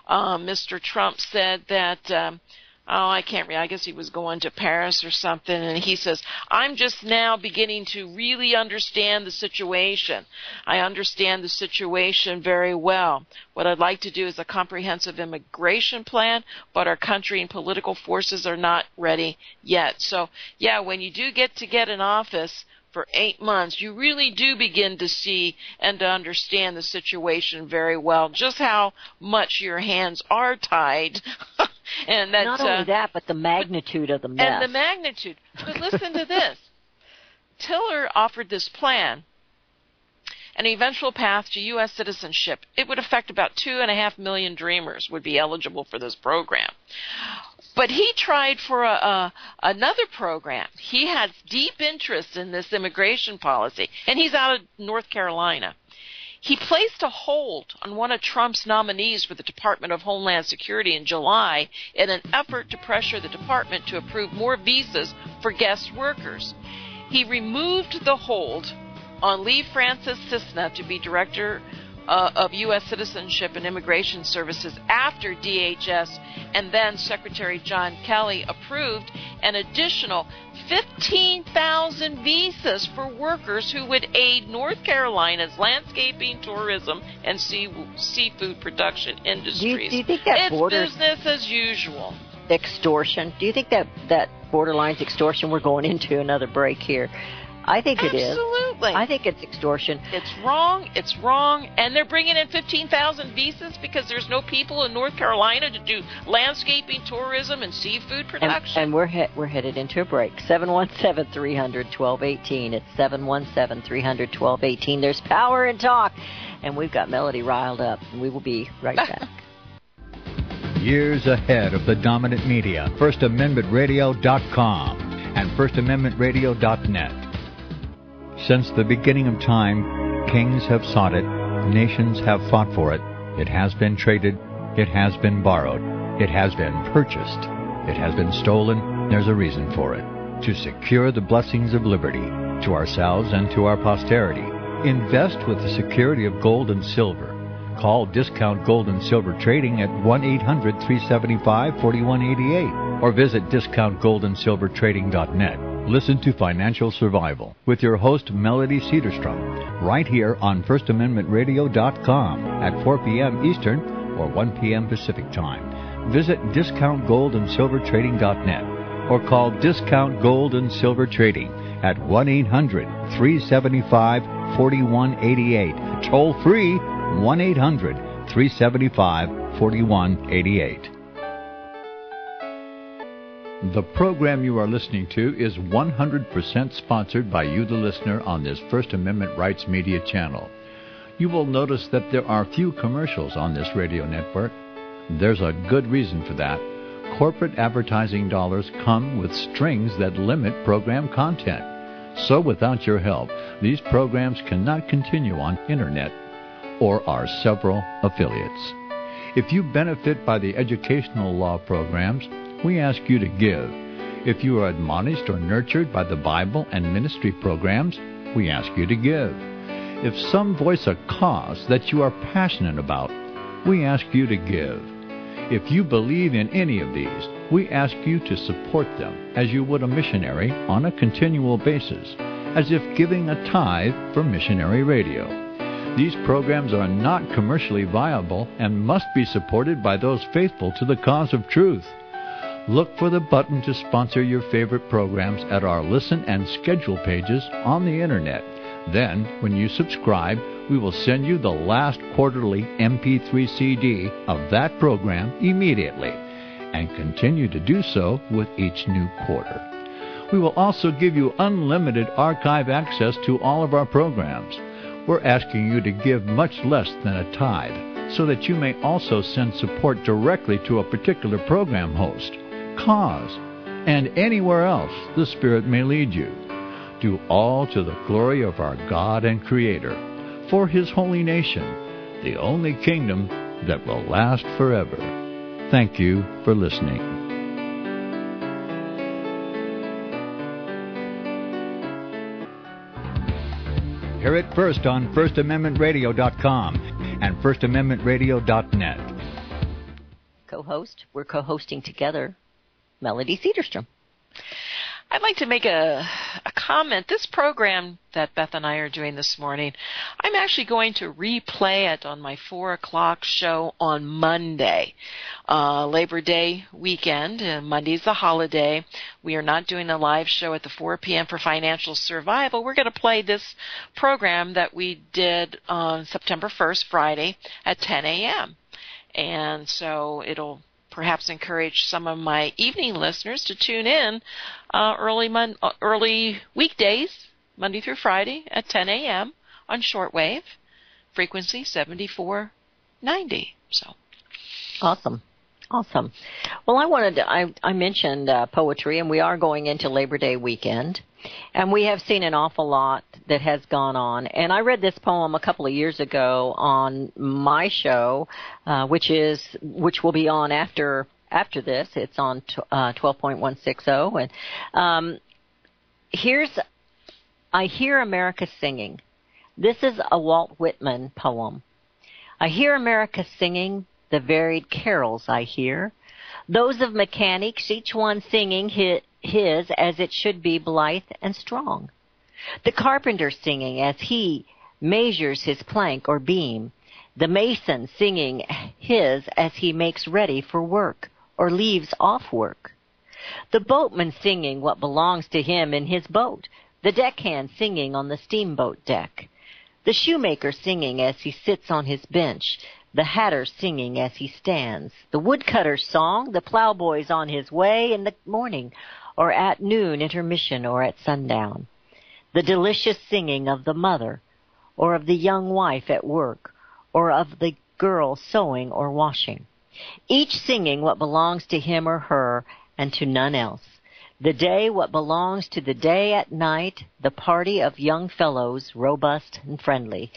Mr. Trump said that... I can't read. I guess he was going to Paris or something, and he says, I'm just now beginning to really understand the situation. I understand the situation very well. What I'd like to do is a comprehensive immigration plan, but our country and political forces are not ready yet. So, yeah, when you do get in office for 8 months, you really do begin to see and to understand the situation very well, just how much your hands are tied. And that's, not only that, but the magnitude of the mess. And the magnitude. But listen to this. Tiller offered this plan, an eventual path to U.S. citizenship. It would affect about 2.5 million Dreamers would be eligible for this program. But he tried for another program. He has deep interest in this immigration policy, and he's out of North Carolina. He placed a hold on one of Trump's nominees for the Department of Homeland Security in July in an effort to pressure the department to approve more visas for guest workers. He removed the hold on Lee Francis Cisna to be director of U.S. Citizenship and Immigration Services after DHS and then Secretary John Kelly approved an additional 15,000 visas for workers who would aid North Carolina's landscaping, tourism, and seafood production industries. Do you think that it's business as usual? Extortion? Do you think that borderlines extortion? We're going into another break here. I think it is. Absolutely. I think it's extortion. It's wrong, and they're bringing in 15,000 visas because there's no people in North Carolina to do landscaping, tourism, and seafood production. And we're headed into a break. 717-300-1218. It's 717-300-1218. There's power in talk, and we've got Melody riled up, and we will be right back. Years ahead of the dominant media, FirstAmendmentRadio.com and FirstAmendmentRadio.net. Since the beginning of time, kings have sought it, nations have fought for it. It has been traded, it has been borrowed, it has been purchased, it has been stolen. There's a reason for it. To secure the blessings of liberty to ourselves and to our posterity. Invest with the security of gold and silver. Call Discount Gold and Silver Trading at 1-800-375-4188 or visit discountgoldandsilvertrading.net. Listen to Financial Survival with your host, Melody Cedarstrom, right here on FirstAmendmentRadio.com at 4 p.m. Eastern or 1 p.m. Pacific Time. Visit DiscountGoldandSilverTrading.net or call Discount Gold and Silver Trading at 1-800-375-4188. Toll free, 1-800-375-4188. The program you are listening to is 100% sponsored by you, the listener, on this First Amendment Rights Media channel. You will notice that there are few commercials on this radio network. There's a good reason for that. Corporate advertising dollars come with strings that limit program content. So without your help, these programs cannot continue on Internet or our several affiliates. If you benefit by the educational law programs, we ask you to give. If you are admonished or nurtured by the Bible and ministry programs, we ask you to give. If some voice a cause that you are passionate about, we ask you to give. If you believe in any of these, we ask you to support them as you would a missionary on a continual basis, as if giving a tithe for missionary radio. These programs are not commercially viable and must be supported by those faithful to the cause of truth. Look for the button to sponsor your favorite programs at our listen and schedule pages on the Internet. Then, when you subscribe, we will send you the last quarterly MP3 CD of that program immediately, and continue to do so with each new quarter. We will also give you unlimited archive access to all of our programs. We're asking you to give much less than a tithe, so that you may also send support directly to a particular program host, cause, and anywhere else the Spirit may lead you. Do all to the glory of our God and Creator, for His holy nation, the only kingdom that will last forever. Thank you for listening. Hear it first on FirstAmendmentRadio.com and FirstAmendmentRadio.net. Co-host, we're co-hosting together, Melody Cedarstrom. I'd like to make a comment. This program that Beth and I are doing this morning, I'm actually going to replay it on my 4 o'clock show on Monday, Labor Day weekend. Monday's the holiday. We are not doing a live show at the 4 p.m. for Financial Survival. We're going to play this program that we did on September 1st, Friday, at 10 a.m. And so it'll perhaps encourage some of my evening listeners to tune in early weekdays, Monday through Friday at 10 a.m. on shortwave, frequency 7490. So, awesome. Well, I mentioned poetry, and we are going into Labor Day weekend, and we have seen an awful lot that has gone on. And I read this poem a couple of years ago on my show, which will be on after this. It's on 12.160, and I Hear America Singing. This is a Walt Whitman poem. I hear America singing the varied carols I hear, those of mechanics, each one singing his as it should be blithe and strong. The carpenter singing as he measures his plank or beam, the mason singing his as he makes ready for work or leaves off work. The boatman singing what belongs to him in his boat, the deckhand singing on the steamboat deck, the shoemaker singing as he sits on his bench, the hatter singing as he stands, the woodcutter's song, the plowboy's on his way in the morning, or at noon intermission or at sundown, the delicious singing of the mother, or of the young wife at work, or of the girl sewing or washing, each singing what belongs to him or her and to none else. The day what belongs to the day at night, the party of young fellows, robust and friendly,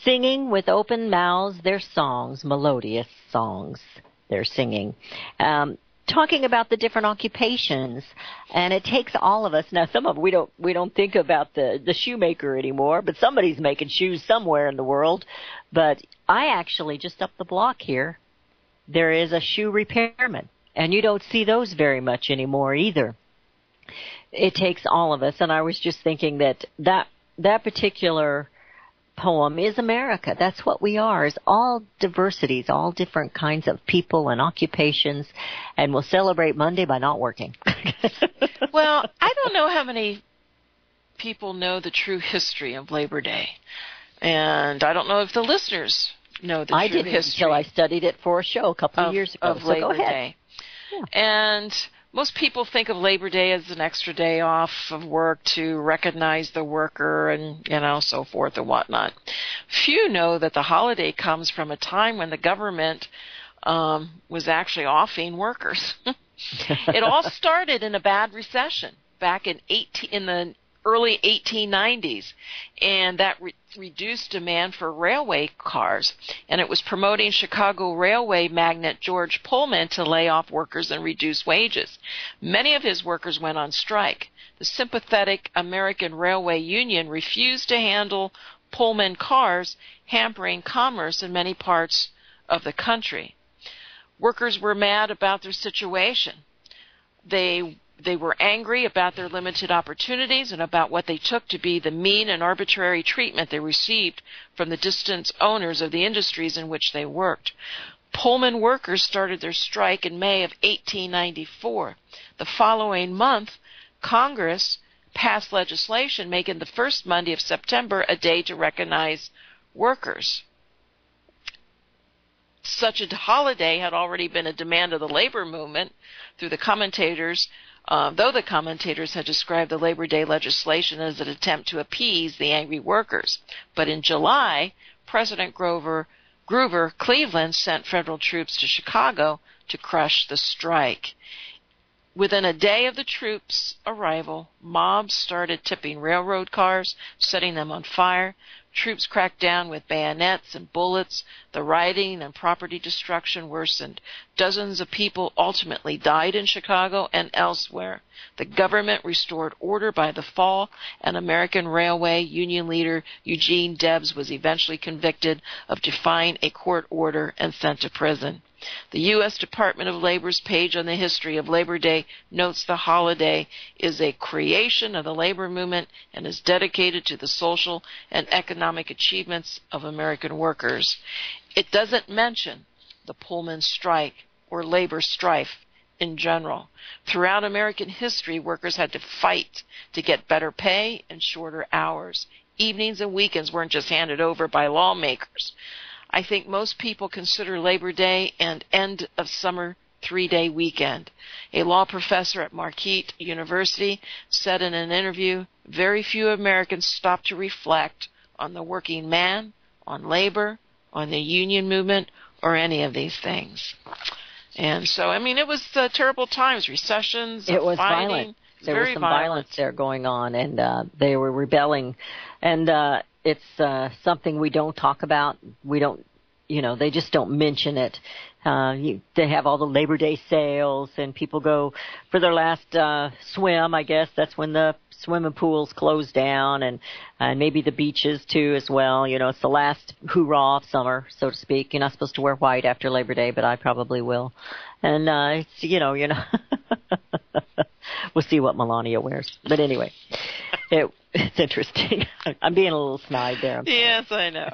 singing with open mouths their songs, melodious songs they're singing. Talking about the different occupations, and it takes all of us. Now, some of we don't think about the shoemaker anymore, but somebody's making shoes somewhere in the world. But I actually, just up the block here, there is a shoe repairman, and you don't see those very much anymore either. It takes all of us, and I was just thinking that particular poem is America. That's what we are, is all diversities, all different kinds of people and occupations, and we'll celebrate Monday by not working. Well, I don't know how many people know the true history of Labor Day, and I don't know if the listeners know the true history. I didn't until I studied it for a show a couple of years ago. Of Labor Day. Yeah. And most people think of Labor Day as an extra day off of work to recognize the worker and, so forth and whatnot. Few know that the holiday comes from a time when the government was actually offing workers. It all started in a bad recession back in the early 1890s, and that reduced demand for railway cars, and it was promoting Chicago railway magnate George Pullman to lay off workers and reduce wages. Many of his workers went on strike. The sympathetic American Railway Union refused to handle Pullman cars, hampering commerce in many parts of the country. Workers were mad about their situation. They were angry about their limited opportunities and about what they took to be the mean and arbitrary treatment they received from the distant owners of the industries in which they worked. Pullman workers started their strike in May of 1894. The following month, Congress passed legislation making the first Monday of September a day to recognize workers. Such a holiday had already been a demand of the labor movement through the commentators, though the commentators had described the Labor Day legislation as an attempt to appease the angry workers. But in July, President Grover Cleveland sent federal troops to Chicago to crush the strike. Within a day of the troops' arrival, mobs started tipping railroad cars, setting them on fire. Troops cracked down with bayonets and bullets. The rioting and property destruction worsened. Dozens of people ultimately died in Chicago and elsewhere. The government restored order by the fall, and American Railway Union leader Eugene Debs was eventually convicted of defying a court order and sent to prison. The U.S. Department of Labor's page on the history of Labor Day notes the holiday is a creation of the labor movement and is dedicated to the social and economic achievements of American workers. It doesn't mention the Pullman strike or labor strife in general. Throughout American history, workers had to fight to get better pay and shorter hours. Evenings and weekends weren't just handed over by lawmakers. I think most people consider Labor Day and end of summer 3-day weekend. A law professor at Marquette University said in an interview, very few Americans stop to reflect on the working man, on labor, on the union movement, or any of these things. And so, I mean, it was terrible times, recessions, it was fighting. Violent. There was some violence there going on, and they were rebelling. And it's something we don't talk about. We don't, they just don't mention it. They have all the Labor Day sales, and people go for their last swim, I guess. That's when the swimming pools close down, and maybe the beaches, too, as well. It's the last hoorah of summer, so to speak. You're not supposed to wear white after Labor Day, but I probably will. And, it's, we'll see what Melania wears. But anyway, it's interesting. I'm being a little snide there. Yes, I know.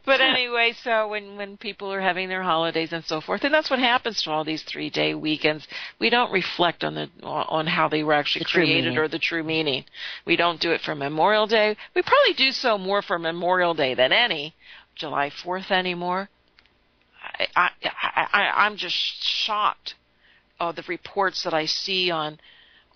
But anyway, so when people are having their holidays and so forth, and that's what happens to all these 3-day weekends, we don't reflect on how they were actually created or the true meaning. We don't do it for Memorial Day. We probably do so more for Memorial Day than any July 4th anymore. I'm just shocked of the reports that I see on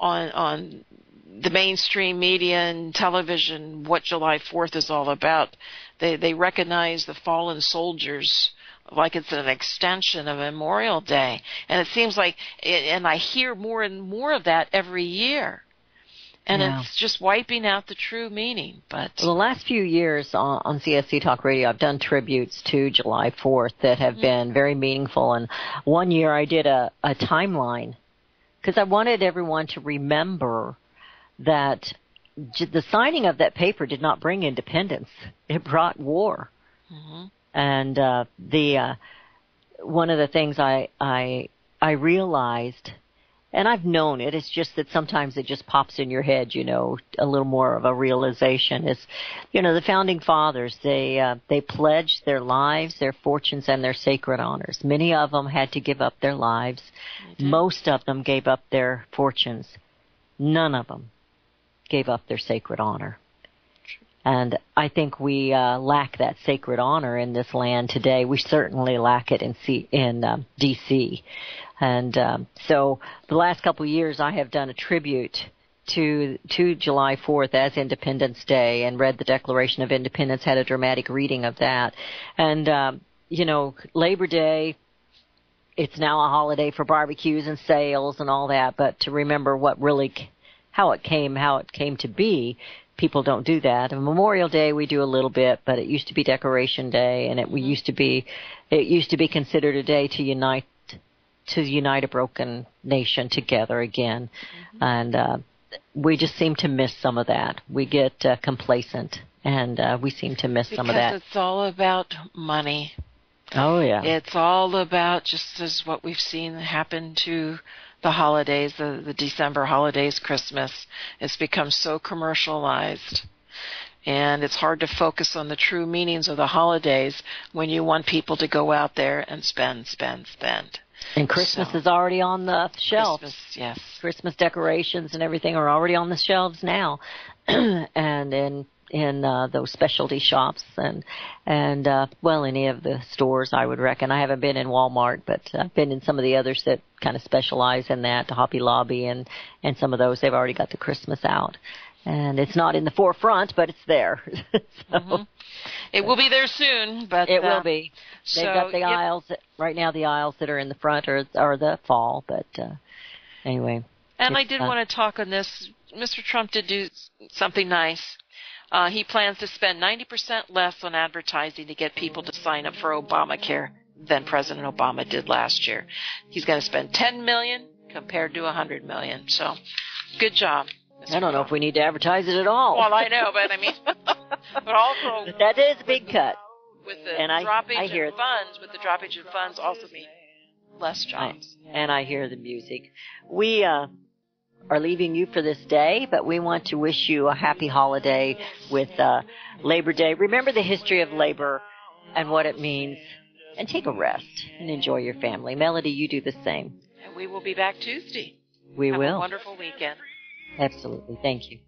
the mainstream media and television, what July 4th is all about. They recognize the fallen soldiers like it's an extension of Memorial Day. And it seems like, and I hear more and more of that every year. And it's just wiping out the true meaning. But the last few years on CSC Talk Radio, I've done tributes to July 4th that have been very meaningful. And one year I did a timeline because I wanted everyone to remember that the signing of that paper did not bring independence. It brought war. Mm-hmm. And one of the things I realized, and I've known it, it's just that sometimes it just pops in your head, a little more of a realization is, the founding fathers, they pledged their lives, their fortunes, and their sacred honors. Many of them had to give up their lives. Mm-hmm. Most of them gave up their fortunes. None of them gave up their sacred honor. And I think we lack that sacred honor in this land today. We certainly lack it in D.C. And so the last couple of years I have done a tribute to July 4th as Independence Day and read the Declaration of Independence, had a dramatic reading of that. And, Labor Day, it's now a holiday for barbecues and sales and all that, but to remember how it came to be, people don't do that. And Memorial Day we do a little bit, but it used to be Decoration Day, and it used to be considered a day to unite a broken nation together again. Mm-hmm. And we just seem to miss some of that. We get complacent, and we seem to miss some of that. Because it's all about money. Oh, yeah. It's all about, just as what we've seen happen to the holidays, the December holidays, Christmas. It's become so commercialized. And it's hard to focus on the true meanings of the holidays when you want people to go out there and spend. And Christmas is already on the shelves. Christmas, yes. Christmas decorations and everything are already on the shelves now. And in those specialty shops and any of the stores, I would reckon. I haven't been in Walmart, but I've been in some of the others that kind of specialize in that, Hobby Lobby and some of those. They've already got the Christmas out. And it's not in the forefront, but it's there. It will be there soon, but it will be. They've got the aisles right now. The aisles that are in the front are the fall, but anyway. And I did want to talk on this. Mr. Trump did do something nice. He plans to spend 90% less on advertising to get people to sign up for Obamacare than President Obama did last year. He's going to spend $10 million compared to $100 million. So, good job. I don't know if we need to advertise it at all. Well, I know, but I mean, but also that is a big cut. With the droppage in funds, also mean less jobs. And I hear the music. We are leaving you for this day, but we want to wish you a happy holiday with Labor Day. Remember the history of labor and what it means, and take a rest and enjoy your family. Melody, you do the same. And we will be back Tuesday. We will. Have a wonderful weekend. Absolutely. Thank you.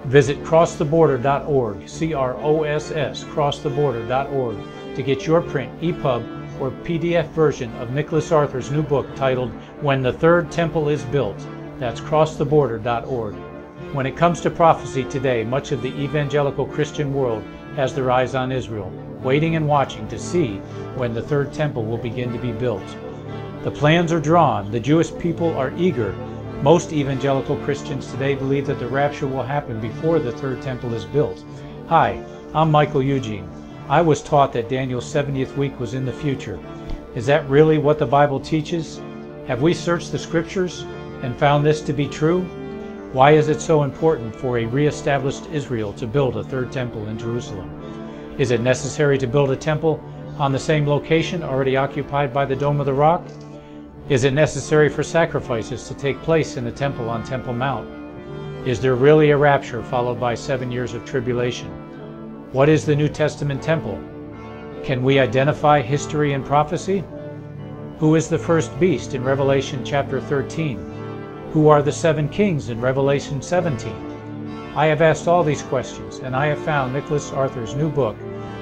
Visit crosstheborder.org, CROSS, crosstheborder.org, to get your print, EPUB, or PDF version of Nicholas Arthur's new book titled When the Third Temple is Built. That's crosstheborder.org. When it comes to prophecy today, much of the evangelical Christian world has their eyes on Israel, waiting and watching to see when the third temple will begin to be built. The plans are drawn. The Jewish people are eager. Most evangelical Christians today believe that the rapture will happen before the third temple is built. Hi, I'm Michael Eugene. I was taught that Daniel's 70th week was in the future. Is that really what the Bible teaches? Have we searched the Scriptures and found this to be true? Why is it so important for a re-established Israel to build a third temple in Jerusalem? Is it necessary to build a temple on the same location already occupied by the Dome of the Rock? Is it necessary for sacrifices to take place in the temple on Temple Mount? Is there really a rapture followed by 7 years of tribulation? What is the New Testament temple? Can we identify history and prophecy? Who is the first beast in Revelation chapter 13? Who are the 7 kings in Revelation 17? I have asked all these questions, and I have found Nicholas Arthur's new book,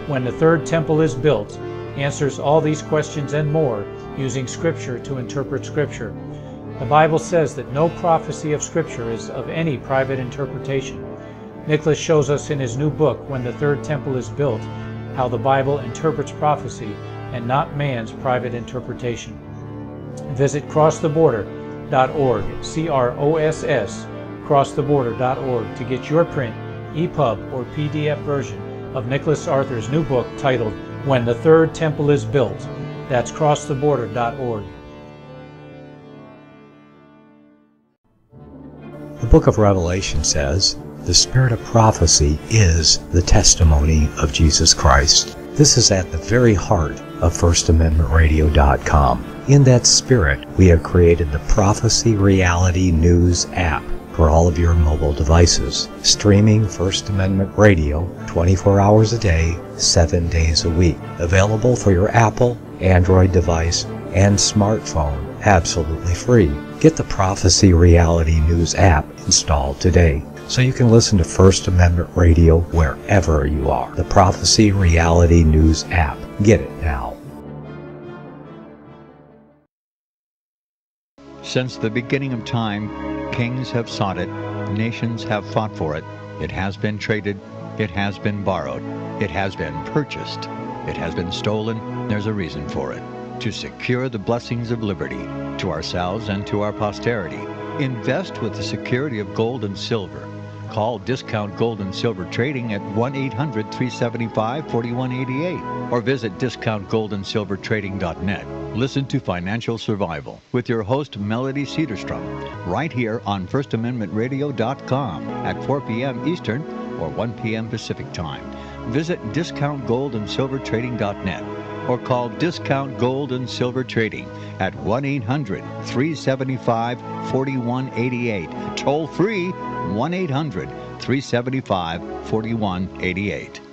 When the Third Temple is Built, answers all these questions and more using Scripture to interpret Scripture. The Bible says that no prophecy of Scripture is of any private interpretation. Nicholas shows us in his new book, When the Third Temple is Built, how the Bible interprets prophecy and not man's private interpretation. Visit crosstheborder.org, CROSS, crosstheborder.org, to get your print, EPUB, or PDF version of Nicholas Arthur's new book titled When the Third Temple is Built. That's crosstheborder.org. The book of Revelation says, the spirit of prophecy is the testimony of Jesus Christ. This is at the very heart of FirstAmendmentRadio.com. In that spirit, we have created the Prophecy Reality News app for all of your mobile devices, streaming First Amendment Radio 24 hours a day, 7 days a week. Available for your Apple, Android device, and smartphone, absolutely free. Get the Prophecy Reality News app installed today, so you can listen to First Amendment Radio wherever you are. The Prophecy Reality News app. Get it now. Since the beginning of time, kings have sought it, nations have fought for it. It has been traded, it has been borrowed, it has been purchased, it has been stolen. There's a reason for it. To secure the blessings of liberty to ourselves and to our posterity. Invest with the security of gold and silver. Call Discount Gold and Silver Trading at 1-800-375-4188 or visit discountgoldandsilvertrading.net. Listen to Financial Survival with your host Melody Cedarstrom right here on FirstAmendmentRadio.com at 4 p.m. Eastern or 1 p.m. Pacific Time. visit discountgoldandsilvertrading.net or call Discount Gold and Silver Trading at 1-800-375-4188. Toll free 1-800-375-4188.